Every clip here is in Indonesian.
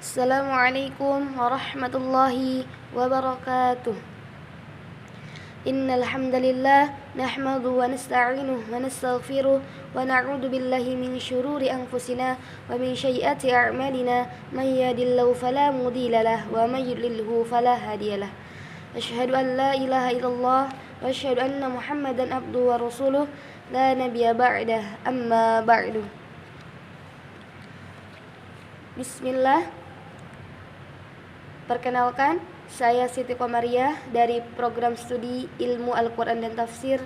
Assalamualaikum warahmatullahi wabarakatuh. Innal hamdalillah nahmaduhu wa nasta'inuhu wa nastaghfiruh wa na'udzu billahi min syururi anfusina wa min sayyiati a'malina may yahdihillahu fala mudilla lahu wa may yudlilhu fala hadiyalah. Asyhadu an la ilaha illallah wa asyhadu anna Muhammadan abduhu wa rasuluh la nabiyya ba'dah amma ba'du. Bismillah. Perkenalkan, saya Siti Komariah dari Program Studi Ilmu Al-Quran dan Tafsir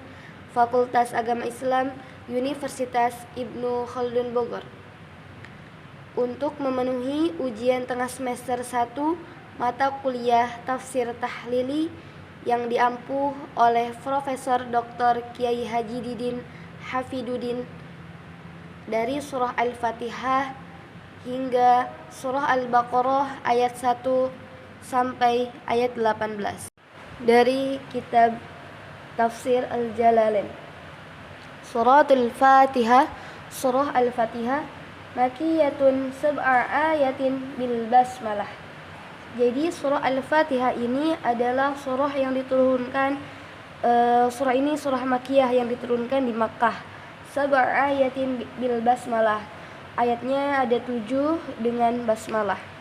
Fakultas Agama Islam Universitas Ibnu Khaldun Bogor. Untuk memenuhi ujian tengah semester 1 mata kuliah Tafsir Tahlili yang diampuh oleh Profesor Dr. Kiai Haji Didin Hafidudin dari Surah Al-Fatihah hingga Surah Al-Baqarah ayat 1 sampai ayat 18 dari kitab Tafsir Al-Jalalain. Surah Al-Fatihah, Surah Al-Fatihah makiyatun sab'a ayatin bil basmalah. Jadi surah Al-Fatihah ini adalah surah yang diturunkan surah ini surah makiyah yang diturunkan di Makkah. Sab'a ayatin bil basmalah. Ayatnya ada 7 dengan basmalah.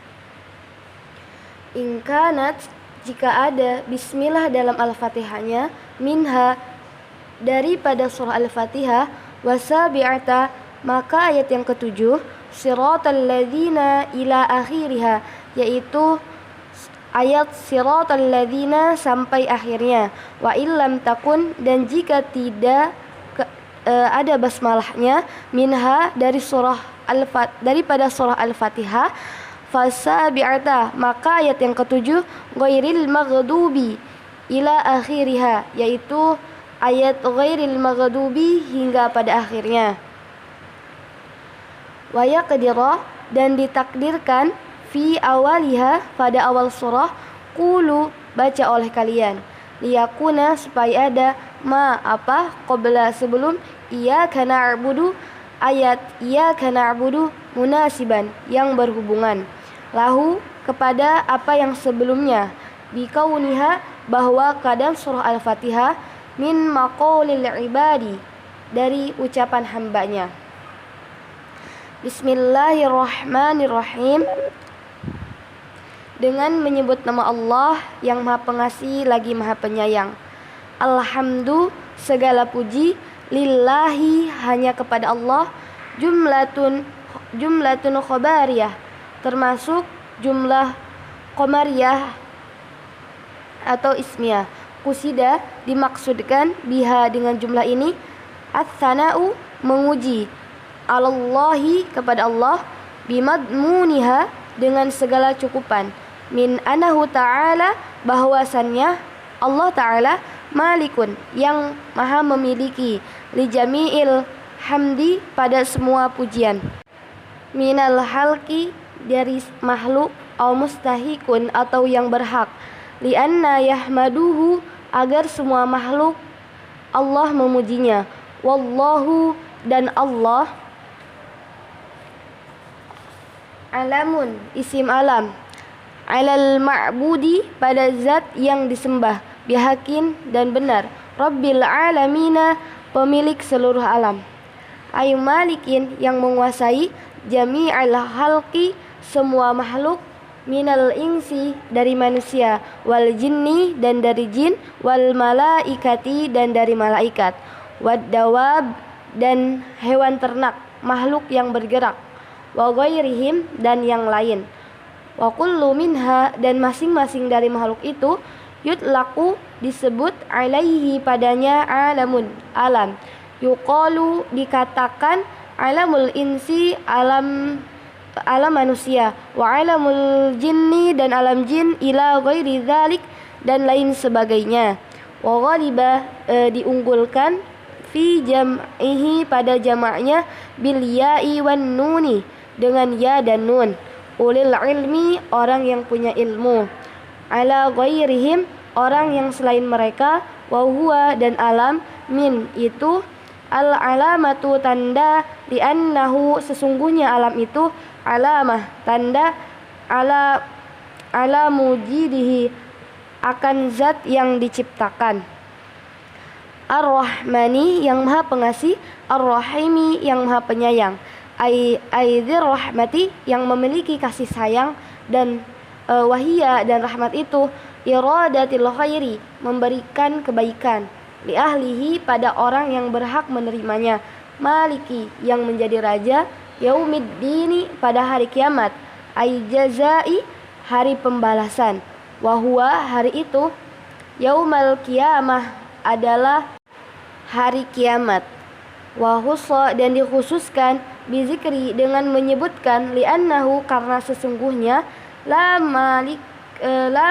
Inkanat, jika ada bismillah dalam Al-Fatihahnya, minha, daripada surah Al-Fatihah, wasabi'ata, maka ayat yang ke-7, siratal ladzina ila akhiriha, yaitu ayat siratal ladzina sampai akhirnya. Wa illam takun, dan jika tidak ada basmalahnya, minha, daripada surah Al-Fatihah, fasabi'ata, maka ayat yang ke-7, ghairil maghdubi ila akhiriha, yaitu ayat ghairil maghdubi hingga pada akhirnya. Wa yaqdira, dan ditakdirkan, fi awaliha, pada awal surah, qulu, baca oleh kalian, liyakuna, supaya ada, ma, apa, qabla, sebelum, iyyaka na'budu, ayat iyyaka na'budu, munasiban, yang berhubungan, lahu, kepada apa yang sebelumnya, bikauniha, bahwa kadang surah Al-Fatihah, min maqaulil ibadi, dari ucapan hambanya. Bismillahirrahmanirrahim. Dengan menyebut nama Allah yang Maha Pengasih lagi Maha Penyayang. Alhamdu, segala puji, lillahi, hanya kepada Allah, jumlatun khobariyah, termasuk jumlah qamariyah atau ismiyah. Kusida, dimaksudkan, biha, dengan jumlah ini, ats-tsana'u, memuji, alallahi, kepada Allah, bimadmuniha, dengan segala cukupan, min anahu ta'ala, bahwasannya Allah Ta'ala, malikun, yang maha memiliki, li jami'il hamdi, pada semua pujian, minal halqi, dari makhluk, au mustahikun, atau yang berhak, lianna yahmaduhu, agar semua makhluk Allah memujinya, wallahu, dan Allah, alamun, isim alam, alal ma'budi, pada zat yang disembah, bihakin, dan benar, rabbil alamina, pemilik seluruh alam, ayu malikin, yang menguasai, jami'al halqi, semua makhluk, minal insi, dari manusia, wal jinni, dan dari jin, wal malaikati, dan dari malaikat, wad dawab, dan hewan ternak, makhluk yang bergerak, wa ghairihim, dan yang lain, wa kullu minha, dan masing-masing dari makhluk itu, yutlaku, disebut, alaihi, padanya, alamun, alam, yuqalu, dikatakan, alamul insi, alam manusia, wa alamul jinni, dan alam jin, ila ghairi dzalik, dan lain sebagainya, wa ghaliba, diunggulkan, fi jam'ihi, pada jamaknya, bil ya'i wan nuni, dengan ya dan nun, ulil ilmi, orang yang punya ilmu, ala ghairihim, orang yang selain mereka, wa huwa, dan alam, min, itu, al alamatu, tanda, li'annahu, sesungguhnya alam itu, alamah, tanda, ala ala mujidihi, akan zat yang diciptakan. Ar-Rahmani, yang maha pengasih, Ar-Rahimi, yang maha penyayang. Aidzir rahmati, yang memiliki kasih sayang, dan wahia, dan rahmat itu iradatil khairi, memberikan kebaikan, li ahlihi, pada orang yang berhak menerimanya. Maliki, yang menjadi raja, yaumiddini, pada hari kiamat, ai jazai, hari pembalasan, wahwa, hari itu, yaumal qiyamah, adalah hari kiamat. Wahussa, dan dikhususkan, bizikri, dengan menyebutkan, li'annahu, karena sesungguhnya, la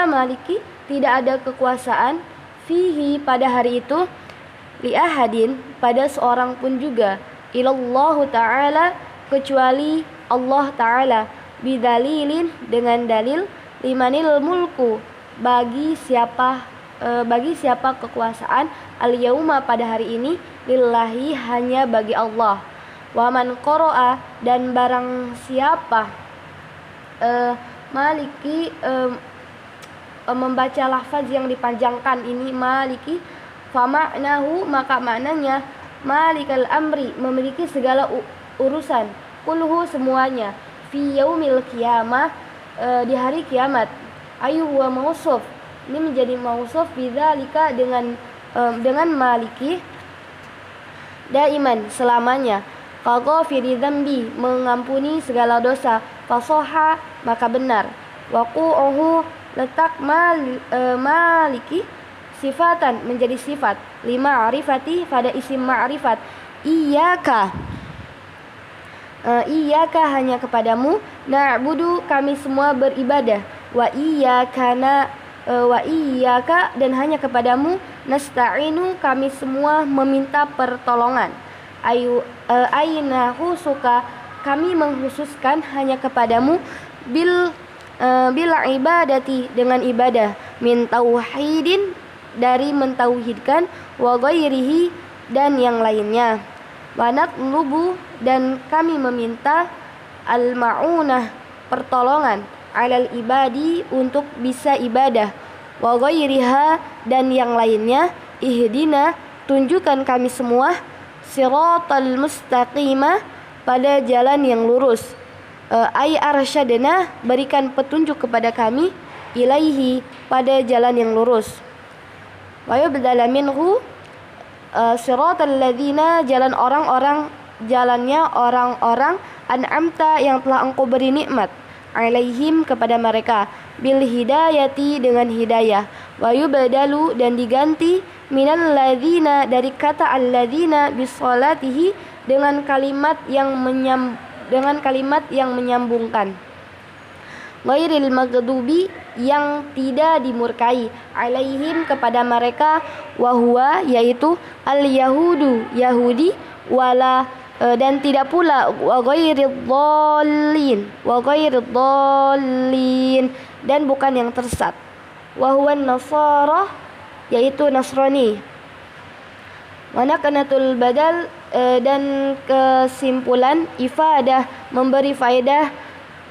maliki, tidak ada kekuasaan, fihi, pada hari itu, li ahadin, pada seorang pun juga, ilallahu ta'ala, kecuali Allah ta'ala, bidalilin, dengan dalil, limanil mulku, bagi siapa kekuasaan, al-yauma, pada hari ini, lillahi, hanya bagi Allah. Wa man qara'a, dan barang siapa maliki, membaca lafaz yang dipanjangkan ini maliki, fama'nahu, maka maknanya malikal amri, memiliki segala urusan, kulhu, semuanya, fi yaumil qiyamah, di hari kiamat. Ayu huwa mausuf, ini menjadi mausuf bidzalika, dengan maliki, daiman, selamanya, kaghafiri dzambi, mengampuni segala dosa, fasoha, maka benar, waqu'uhu, letak maliki, sifatan, menjadi sifat, lima arifati, pada isim ma'rifat, iyyaka, hanya kepadamu, na'budu, kami semua beribadah, wa iyyaka, dan hanya kepadamu, nasta'inu, kami semua meminta pertolongan. Aina husuka, kami menghususkan hanya kepadamu, bil ibadati, dengan ibadah, min tauhidin, dari mentauhidkan, wa ghairihi, dan yang lainnya, wa natlubu, dan kami meminta, al ma'unah, pertolongan, alal ibadi, untuk bisa ibadah, wa ghairiha, dan yang lainnya, ihdina, tunjukkan kami semua, siratal mustaqimah, pada jalan yang lurus, ay arsyadna, berikan petunjuk kepada kami, ilaihi, pada jalan yang lurus, wa yubdala minhu, siratal ladzina, jalannya orang-orang, an'amta, yang telah engkau beri nikmat, alaihim, kepada mereka, bil hidayati, dengan hidayah, wa yubdalu, dan diganti, minal ladzina, dari kata alladzina, bisolatihi, dengan kalimat yang menyambungkan, ghairil maghdubi, yang tidak dimurkai, alaihim, kepada mereka, wahwa, yaitu al yahudu, Yahudi, wala, dan tidak pula, wa ghairid dhallin, dan bukan yang tersesat, wa huwan nasara, yaitu Nasrani. Manaqnatul badal, dan kesimpulan, ifadah, memberi faedah,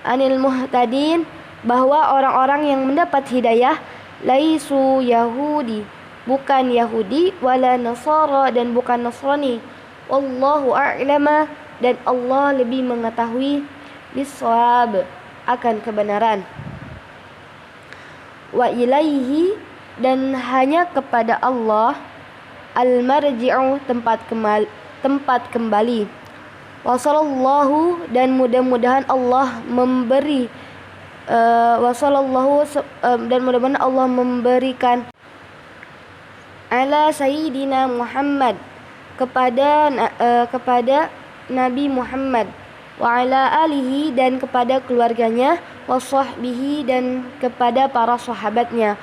anil muhtadin, bahwa orang-orang yang mendapat hidayah, laisu Yahudi, bukan Yahudi, wala Nasara, dan bukan Nasrani, wallahu a'lama, dan Allah lebih mengetahui, bisawab, akan kebenaran. Wa ilaihi, dan hanya kepada Allah, al-marji'u, tempat kembali. Wa sallallahu, dan mudah-mudahan Allah memberi, dan mudah-mudahan Allah memberikan, ala sayyidina Muhammad, kepada Nabi Muhammad, wa ala alihi, dan kepada keluarganya, wa sahbihi, dan kepada para sahabatnya,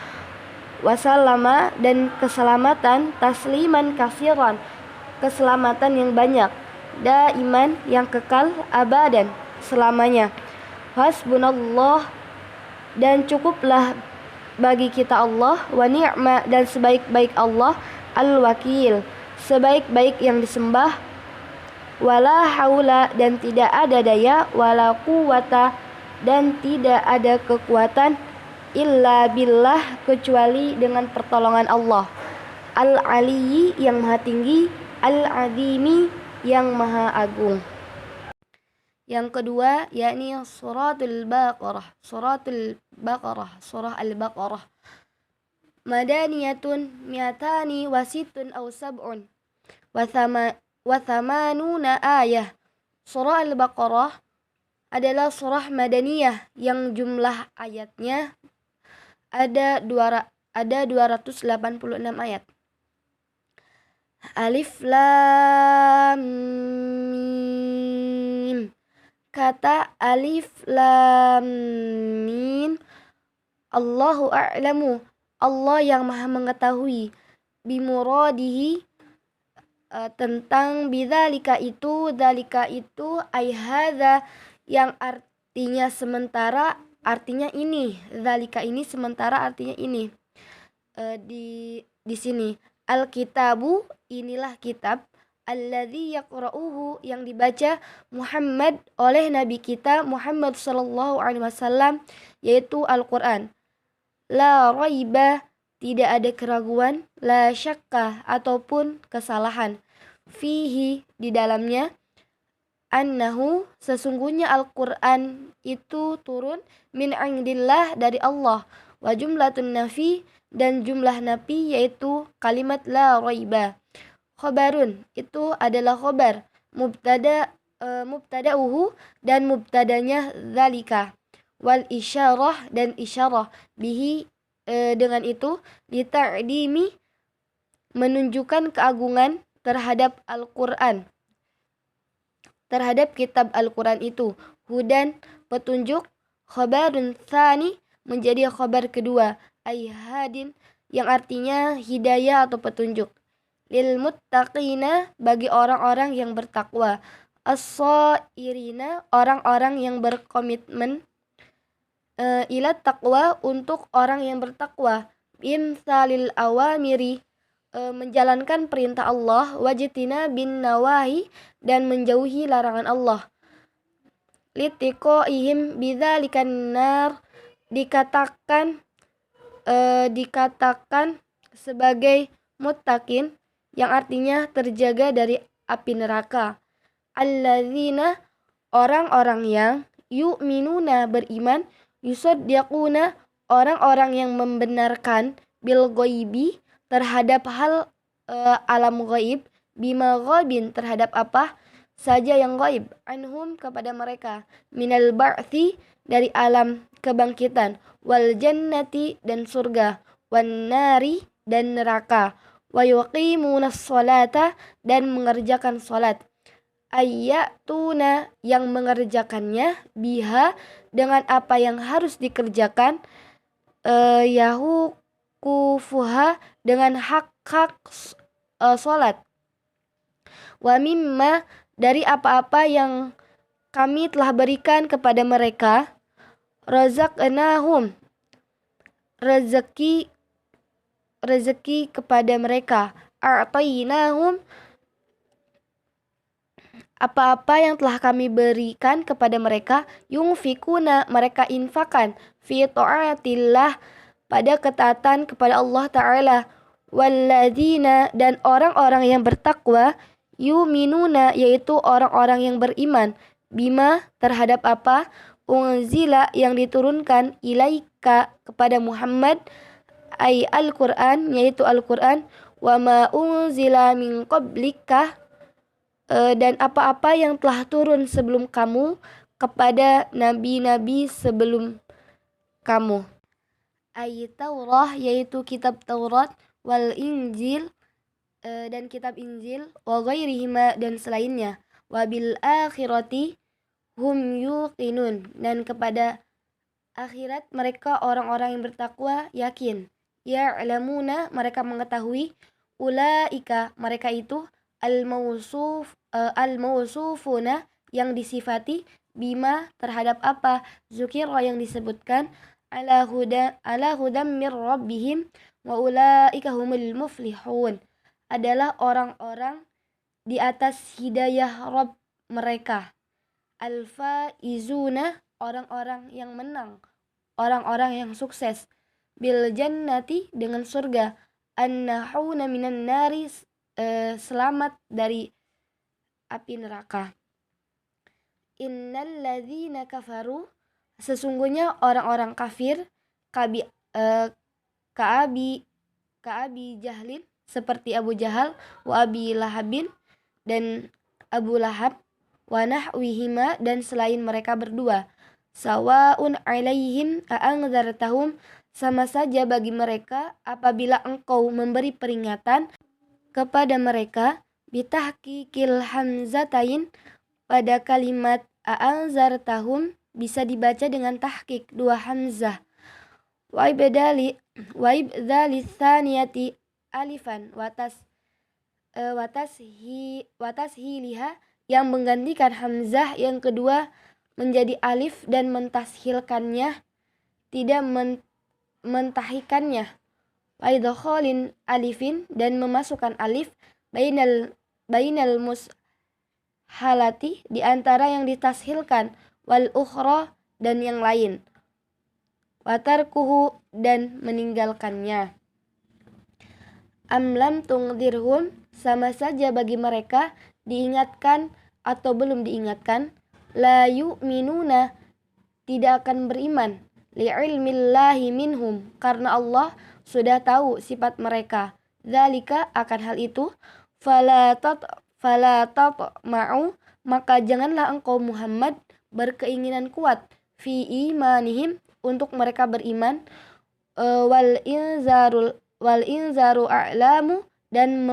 wasallama, dan keselamatan, tasliman kasiran, keselamatan yang banyak, daiman, yang kekal, abadan, selamanya. Hasbunallah, dan cukuplah bagi kita Allah, wa ni'ma, dan sebaik-baik Allah, al-wakil, sebaik-baik yang disembah, wala haula, dan tidak ada daya, wala quwata, dan tidak ada kekuatan illa billah kecuali dengan pertolongan Allah. Al-Aliyyi yang maha tinggi, Al-Azimi yang maha agung. Yang kedua yakni suratul Baqarah. Surah Al-Baqarah. Madaniyatun mi'atani wa sittun aw sab'un wa thamanuna ayah. Surah Al-Baqarah adalah surah madaniyah yang jumlah ayatnya ada 286 ayat. Alif Lam Mim. Kata Alif Lam Mim, Allahu a'lamu, Allah yang maha mengetahui, bimuradihi, tentang bidzalika itu, dzalika itu ai hadza yang artinya sementara, artinya ini, dzalika ini sementara artinya ini. Di sini Alkitabu, inilah kitab, alladzi yaqra'uhu, yang dibaca Muhammad oleh Nabi kita Muhammad sallallahu alaihi wasallam, yaitu Al-Qur'an. La raiba, tidak ada keraguan, la syakka, ataupun kesalahan, fihi, di dalamnya, annahu, sesungguhnya Al-Qur'an itu turun min indillah, dari Allah, wa jumlatun nafi, dan jumlah nafi yaitu kalimat la raiba. Khobarun, itu adalah khobar, mubtada'uhu, dan mubtadanya zalika, wal isyarah, dan isyarah, bihi, dengan itu, lita'dimi, menunjukkan keagungan terhadap Al-Qur'an, terhadap kitab Al-Qur'an itu. Hudan, petunjuk. Khobarun tsani, menjadi khobar kedua, ay hadin, yang artinya hidayah atau petunjuk. Lil muttaqina, bagi orang-orang yang bertakwa. As-shairina, orang-orang yang berkomitmen. Ila taqwa, untuk orang yang bertakwa. Imsalil awamiri, menjalankan perintah Allah, wajtina bin nawahi, dan menjauhi larangan Allah. Litiqoihim bidzalikan nar, dikatakan sebagai muttaqin, yang artinya terjaga dari api neraka. Alladzina, orang-orang yang, yu'minuna, beriman, yusaddiquna, orang-orang yang membenarkan, bil ghaibi, terhadap hal alam ghaib, bima ghaibin, terhadap apa saja yang ghaib, anhum, kepada mereka, minal ba'thi, dari alam kebangkitan, wal jannati, dan surga, wan nari, dan neraka, wa yuqimunas sholata, dan mengerjakan salat, ayyatuna, yang mengerjakannya, biha, dengan apa yang harus dikerjakan, yahukufuha, dengan hak-hak salat, wa mimma, dari apa-apa yang kami telah berikan kepada mereka, razaqnahum, rezeki kepada mereka, a'tainahum, apa-apa yang telah kami berikan kepada mereka, yunfikuna, mereka infakkan, fi ta'atillah, pada ketaatan kepada Allah Ta'ala, walladzina, dan orang-orang yang bertakwa, yuminuna, yaitu orang-orang yang beriman, bima, terhadap apa, unzila, yang diturunkan, ilaika, kepada Muhammad, ay Al-Qur'an, yaitu Al-Qur'an, wa ma unzila min qablika, dan apa-apa yang telah turun sebelum kamu, kepada nabi-nabi sebelum kamu. Ay Taurah, yaitu kitab Taurat, wal Injil, dan kitab Injil, wa ghairihima, dan selainnya, wa bil akhirati hum yuqinun, dan kepada akhirat mereka orang-orang yang bertakwa yakin. Ya'lamuna, mereka mengetahui, ulaika, mereka itu, al-mausufuna, yang disifati, bima, terhadap apa, zukira, yang disebutkan, ala hudam mir rabbihim, wa ulaika humul muflihun, adalah orang-orang di atas hidayah Rabb mereka. Al-faizuna, orang-orang yang menang, orang-orang yang sukses. Bil jannati dengan surga, annahuna minan nari selamat dari api neraka. Innal ladzina kafaru sesungguhnya orang-orang kafir kabi kaabi Jahlin seperti Abu Jahal wa Abi Lahabin dan Abu Lahab wa nahwihima dan selain mereka berdua. Sawaun alaihim a'anzartahum sama saja bagi mereka apabila engkau memberi peringatan kepada mereka bitahqiqil hamzatain pada kalimat a'anzartahum bisa dibaca dengan tahqiq dua hamzah. Wa ibdali tsaniyati alifan watashiliha yang menggantikan hamzah yang kedua menjadi alif dan mentashilkannya tidak mentahikannya. Wa idkhalin alifin dan memasukkan alif bainal mushalati di antara yang ditashilkan wal ukhra dan yang lain. Watarkuhu dan meninggalkannya. Amlam tungdirhum sama saja bagi mereka diingatkan atau belum diingatkan. La yu'minuna tidak akan beriman. Li'ilmillahi minhum karena Allah sudah tahu sifat mereka. Dzalika akan hal itu. Fala tatma'u maka janganlah engkau Muhammad berkeinginan kuat fi imanihim untuk mereka beriman. Wal inzaru a'lamu dan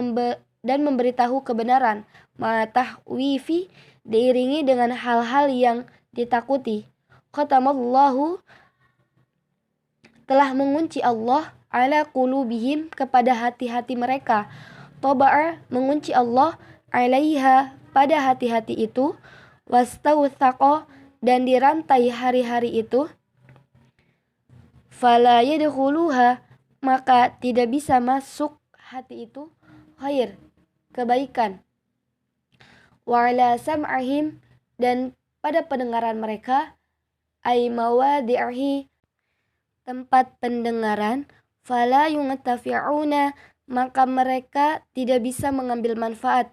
memberitahu kebenaran matahwifi diiringi dengan hal-hal yang ditakuti. Khatamallahu telah mengunci Allah ala qulubihim kepada hati-hati mereka. Taba'a mengunci Allah alaiha pada hati-hati itu. Wastawthaqa dan dirantai hari-hari itu. Fala yadkhuluha maka tidak bisa masuk hati itu khair kebaikan. Wa ala sam'ahim dan pada pendengaran mereka ay mawadi'ahi tempat pendengaran. Fala yuntafi'una maka mereka tidak bisa mengambil manfaat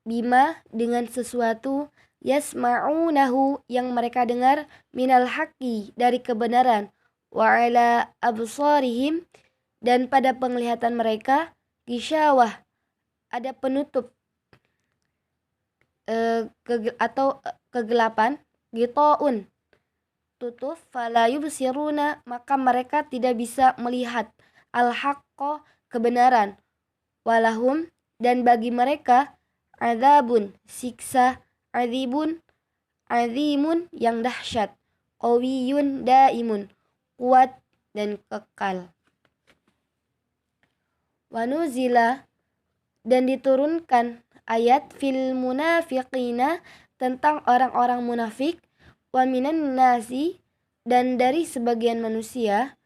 bima dengan sesuatu yasma'unahu yang mereka dengar minal haqqi dari kebenaran. Wa ala absarihim dan pada penglihatan mereka gisyawah ada penutup kegelapan gitaun tutup. Fala yubsiruna maka mereka tidak bisa melihat al-haqqa kebenaran. Walahum dan bagi mereka azabun siksa azimun yang dahsyat qawiyun daimun kuat dan kekal. Wanuzila dan diturunkan ayat fil munafiqina tentang orang-orang munafik. Wa minan nasi dan dari sebagian manusia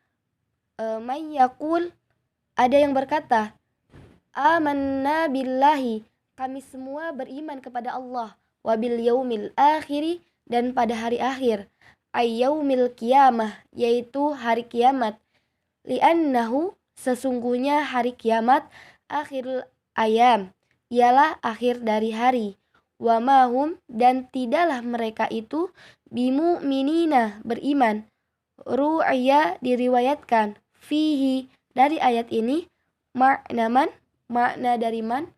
may yaqul ada yang berkata amanna billahi kami semua beriman kepada Allah wa bil yaumil akhiri dan pada hari akhir ayyaumil qiyamah yaitu hari kiamat. Li'annahu sesungguhnya hari kiamat akhirul ayam ialah akhir dari hari. Wa mahum dan tidaklah mereka itu bimu'minina beriman. Ru'ya diriwayatkan fihi dari ayat ini makna dari man.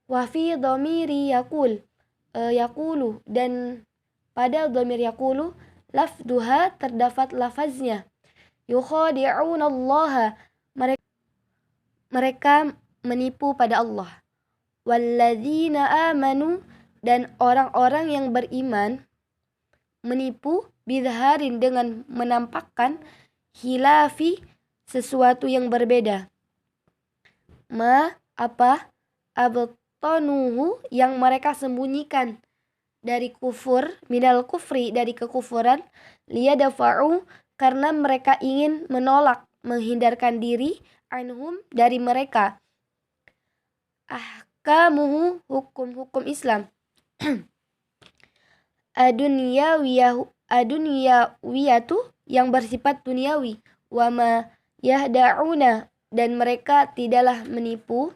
Wa fi dhamiri yaqulu dan pada dhamir yaqulu lafduha terdapat lafaznya. Yukhadi'unallaha mereka menipu pada Allah. Walladzina amanu dan orang-orang yang beriman menipu bidharin dengan menampakkan hilafi sesuatu yang berbeda. Apa abtanuhu yang mereka sembunyikan dari kufur minal kufri dari kekufuran liyadafa'u karena mereka ingin menolak menghindarkan diri anhum dari mereka ahkamuhu hukum-hukum Islam adunyawiyatu yang bersifat duniawi, wa ma yahda'una dan mereka tidaklah menipu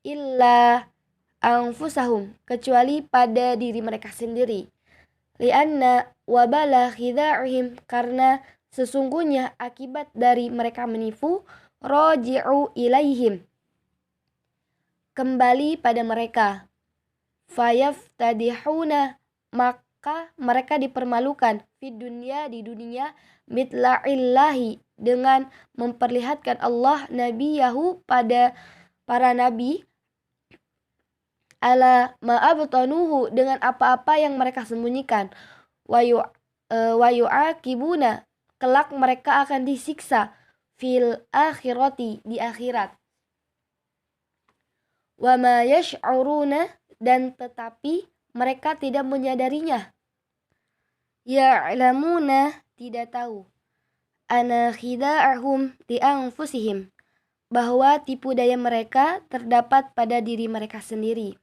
illa anfusahum kecuali pada diri mereka sendiri. Lianna wabala khida'ihim karena sesungguhnya akibat dari mereka menipu raji'u ilaihim kembali pada mereka. Fayaftadihuna maka mereka dipermalukan di dunia mitla illahi dengan memperlihatkan Allah nabiyahu pada para nabi ala ma'abtanuhu dengan apa-apa yang mereka sembunyikan wa yu'aqibuna kelak mereka akan disiksa fil akhirati di akhirat wa ma yash'uruna dan tetapi mereka tidak menyadarinya ya'lamuna tidak tahu ana khida'ahum li anfusihim bahwa tipu daya mereka terdapat pada diri mereka sendiri.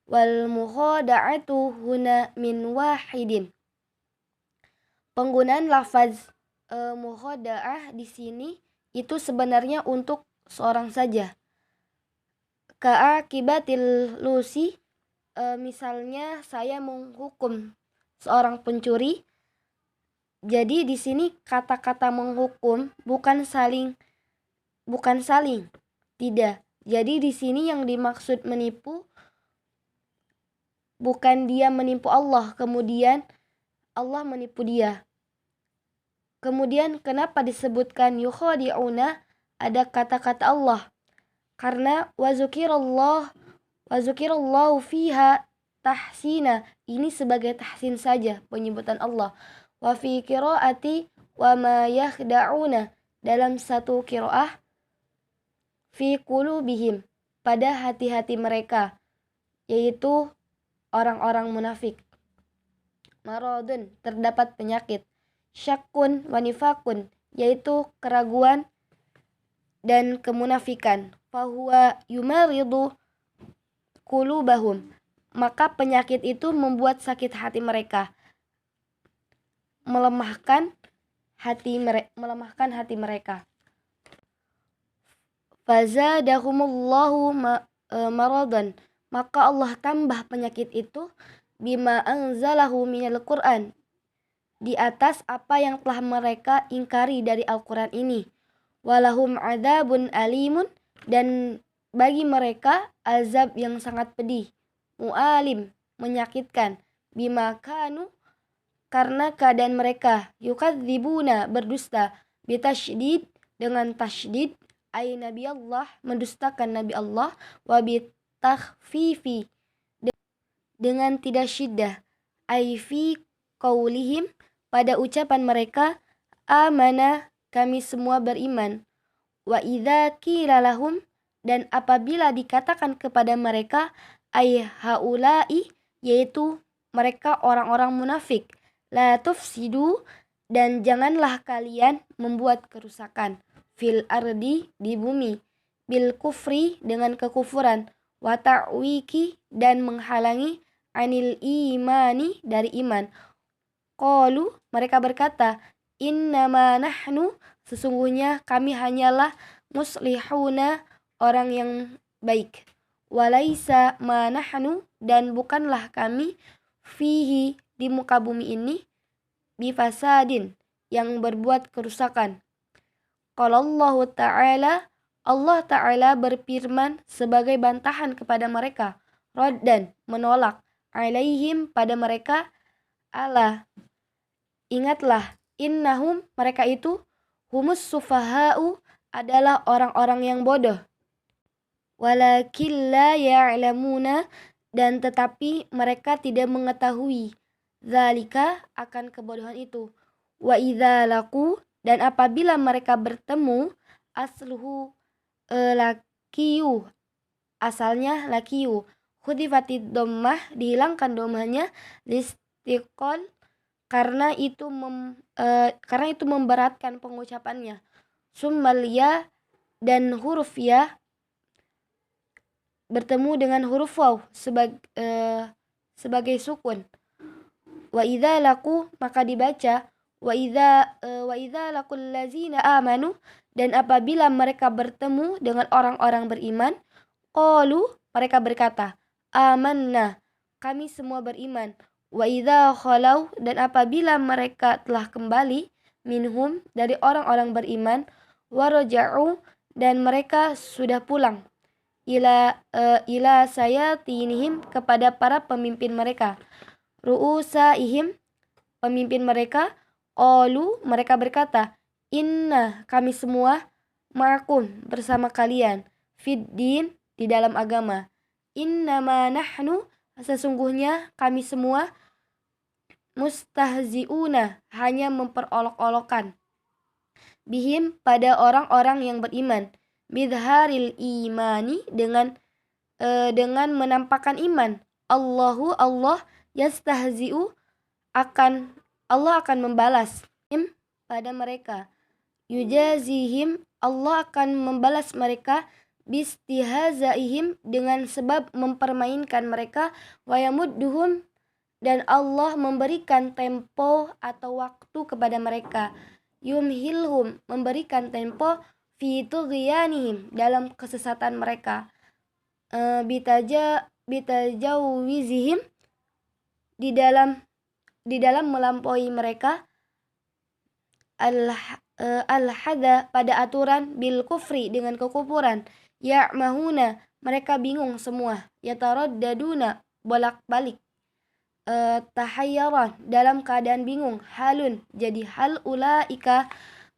Wal mukhada'atu huna min wahidin. Penggunaan lafaz mukhada'ah di sini itu sebenarnya untuk seorang saja. Ka'akibatil lusi, misalnya saya menghukum seorang pencuri. Jadi di sini kata-kata menghukum bukan saling, tidak. Jadi di sini yang dimaksud menipu bukan dia menipu Allah, kemudian Allah menipu dia. Kemudian kenapa disebutkan yukhadi'una ada kata-kata Allah? Karena wazukirallahu fiha tahsina, ini sebagai tahsin saja penyebutan Allah. Wa fi qiraati wa ma yakhda'una, dalam satu qiraah fi qulubihim, pada hati-hati mereka, yaitu orang-orang munafik. Maradun, terdapat penyakit. Syakkun wa nifakun, yaitu keraguan dan kemunafikan. Fahuwa yumaridu qulubahum, maka penyakit itu membuat sakit hati mereka, melemahkan hati mereka. Fazadahumullahu maradan, maka Allah tambah penyakit itu bima anzalahu minal Qur'an, di atas apa yang telah mereka ingkari dari Al-Qur'an ini. Walahum adzabun alimun, dan bagi mereka azab yang sangat pedih, mu'alim, menyakitkan, bima kanu, karena keadaan mereka, yukadzibuna, berdusta, bitasydid, dengan tasydid, ay nabi Allah, mendustakan nabi Allah, wa bitakhfifi, dengan tidak syiddah, ay fi qaulihim, pada ucapan mereka, amana, kami semua beriman, wa idza qila lahum, dan apabila dikatakan kepada mereka, ay haula'i, yaitu mereka orang-orang munafik, la tufsidu, dan janganlah kalian membuat kerusakan, fil ardi, di bumi, bil kufri, dengan kekufuran, wa ta'wiki, dan menghalangi, anil imani, dari iman. Qalu, mereka berkata, innama nahnu, sesungguhnya kami hanyalah muslihuna, orang yang baik. Walaisa ma nahnu, dan bukanlah kami fihi, di muka bumi ini, bifasadin, yang berbuat kerusakan. Qalallahu ta'ala, Allah Ta'ala berfirman sebagai bantahan kepada mereka, raddan, menolak, alaihim, pada mereka, ala, ingatlah, innahum, mereka itu, humus sufaha'u, adalah orang-orang yang bodoh. Walakin la ya'lamuna, dan tetapi mereka tidak mengetahui, zalika, akan kebodohan itu. Wa idza laqu, dan apabila mereka bertemu, asluhu, lakiyu, asalnya lakiyu, khudifatid dhammah, dihilangkan dhammahnya, listiqol, karena itu memberatkan pengucapannya. Summal ya, dan huruf ya bertemu dengan huruf waw sebagai sukun. Wa idza laku maka dibaca wa idza laqul ladzina amanu, dan apabila mereka bertemu dengan orang-orang beriman, qalu mereka berkata, amanna, kami semua beriman. Wa idza khalau, dan apabila mereka telah kembali, minhum, dari orang-orang beriman, waraja'u, dan mereka sudah pulang, ila sayatinihim, kepada para pemimpin mereka, ru'usaihim, pemimpin mereka, qalu mereka berkata, inna, kami semua, ma'akum, bersama kalian, fid din, di dalam agama. Innama nahnu, sesungguhnya kami semua, mustahzi'una, hanya memperolok-olokan, bihim, pada orang-orang yang beriman, bidharil imani, dengan menampakkan iman. Allah yastahzi'u, Allah akan membalas pada mereka, yujazihim, Allah akan membalas mereka, bistihazaihim, dengan sebab mempermainkan mereka, wayamudduhum, dan Allah memberikan tempo atau waktu kepada mereka, yumhilhum, memberikan tempo, fi tughyanihim, dalam kesesatan mereka, bitajawizihim, di dalam melampaui mereka, al-hadha, pada aturan, bil kufri, dengan kekufuran, ya'mahuna, mereka bingung semua, yataraddaduna, bolak-balik, tahayyaran, dalam keadaan bingung, halun, jadi hal, ulaika,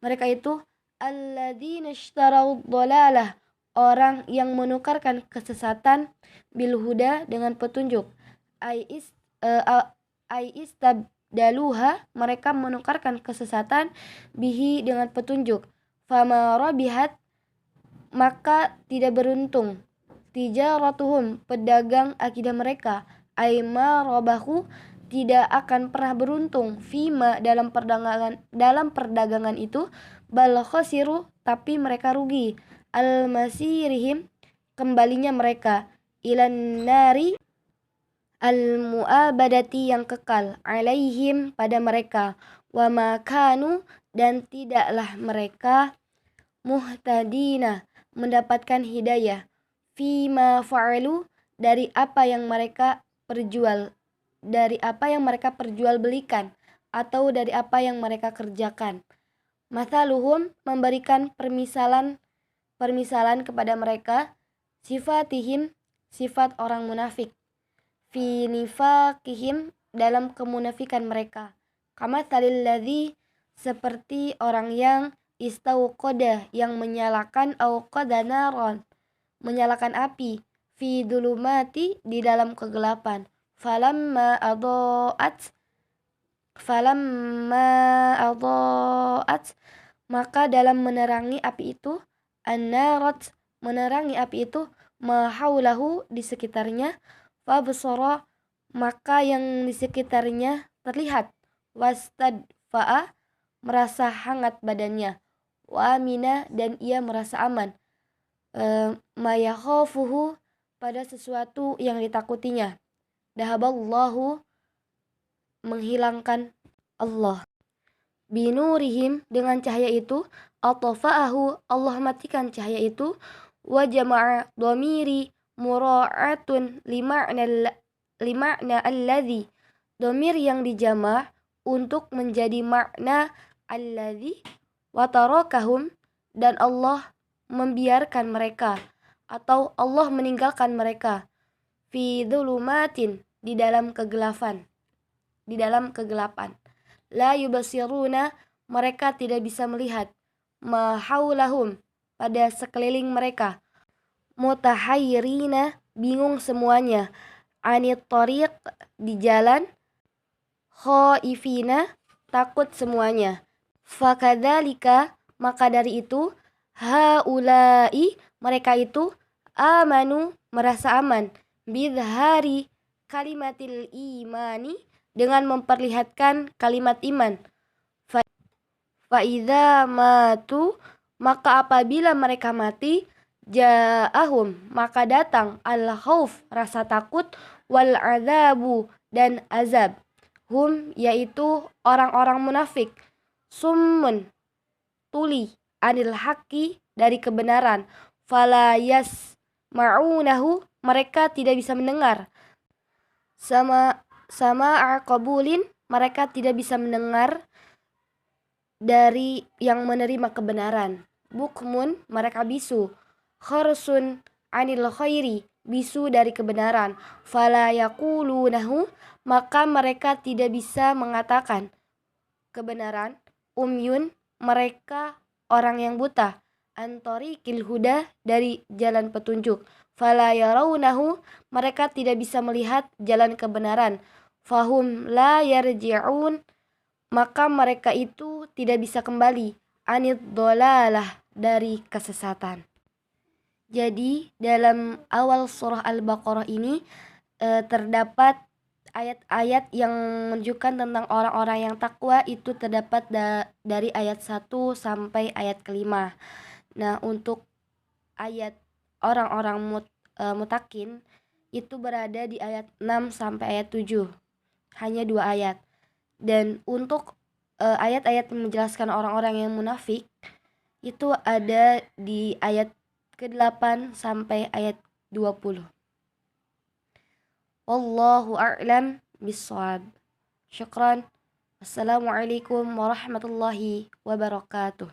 mereka itu, alladzina ishtarau dhalalah, orang yang menukarkan kesesatan, bil huda, dengan petunjuk, ai istabdaluha, mereka menukarkan kesesatan, bihi, dengan petunjuk, fama rabihat, maka tidak beruntung, tijaratuhum, pedagang akidah mereka, aima robahu, tidak akan pernah beruntung, fima, dalam perdagangan itu, bal khasiru, tapi mereka rugi, al-masirihim, kembalinya mereka, ilan nari, al-mu'abadati, yang kekal, alaihim, pada mereka, wa makanu, dan tidaklah mereka, muhtadina, mendapatkan hidayah, fima fa'alu, dari apa yang mereka perjualbelikan, atau dari apa yang mereka kerjakan. Mathaluhum, memberikan permisalan kepada mereka, sifatihim, sifat orang munafik, fi nifaqihim, dalam kemunafikan mereka, kamathalil ladzi, seperti orang yang istauqada, yang menyalakan, auqada naron, menyalakan api, fi dulumati, di dalam kegelapan, falamma adaat, maka dalam menerangi api itu, an-narat, menerangi api itu, ma haulahu, di sekitarnya, fabsara, maka yang di sekitarnya terlihat, wastadfa'a, merasa hangat badannya, wa amina, dan ia merasa aman, mayakhafuhu, pada sesuatu yang ditakutinya, dahaballahu, menghilangkan Allah, binurihim, dengan cahaya itu, atfa'ahu, Allah matikan cahaya itu, wa jama'a dhamiri mura'atun lima'na alladhi, dhamir yang dijama' untuk menjadi makna alladhi, wa tarakahum, dan Allah membiarkan mereka, atau Allah meninggalkan mereka, fi dhulumatin, di dalam kegelapan, la yubasiruna, mereka tidak bisa melihat, ma haulahum, pada sekeliling mereka, mutahayyirina, bingung semuanya, anit tariq, di jalan, khaifina, takut semuanya, fakadzalika, maka dari itu, haulai, mereka itu, amanu, merasa aman, bidhari kalimatil imani, dengan memperlihatkan kalimat iman, fa'idha matu, maka apabila mereka mati, ja'ahum, maka datang, al-khauf, rasa takut, wal azabu, dan azab, hum yaitu orang-orang munafik, summun tuli anil haqqi dari kebenaran, fala yasma'unahu mereka tidak bisa mendengar, sama qabulin mereka tidak bisa mendengar dari yang menerima kebenaran, bukmun mereka bisu, kharsun anil khairi bisu dari kebenaran, fala yaqulunahu maka mereka tidak bisa mengatakan kebenaran, umyun mereka orang yang buta, antorikil huda dari jalan petunjuk, fala yarawnahu mereka tidak bisa melihat jalan kebenaran, fahum la yarji'un maka mereka itu tidak bisa kembali, anid dolalah dari kesesatan. Jadi dalam awal surah Al-Baqarah ini terdapat ayat-ayat yang menunjukkan tentang orang-orang yang takwa itu terdapat dari ayat 1 sampai ayat kelima. Nah, untuk ayat orang-orang mutakin itu berada di ayat 6 sampai ayat 7. Hanya 2 ayat. Dan untuk ayat-ayat yang menjelaskan orang-orang yang munafik itu ada di ayat ke-8 sampai ayat 20. Wallahu a'lam bissawab. Syukran. Assalamualaikum warahmatullahi wabarakatuh.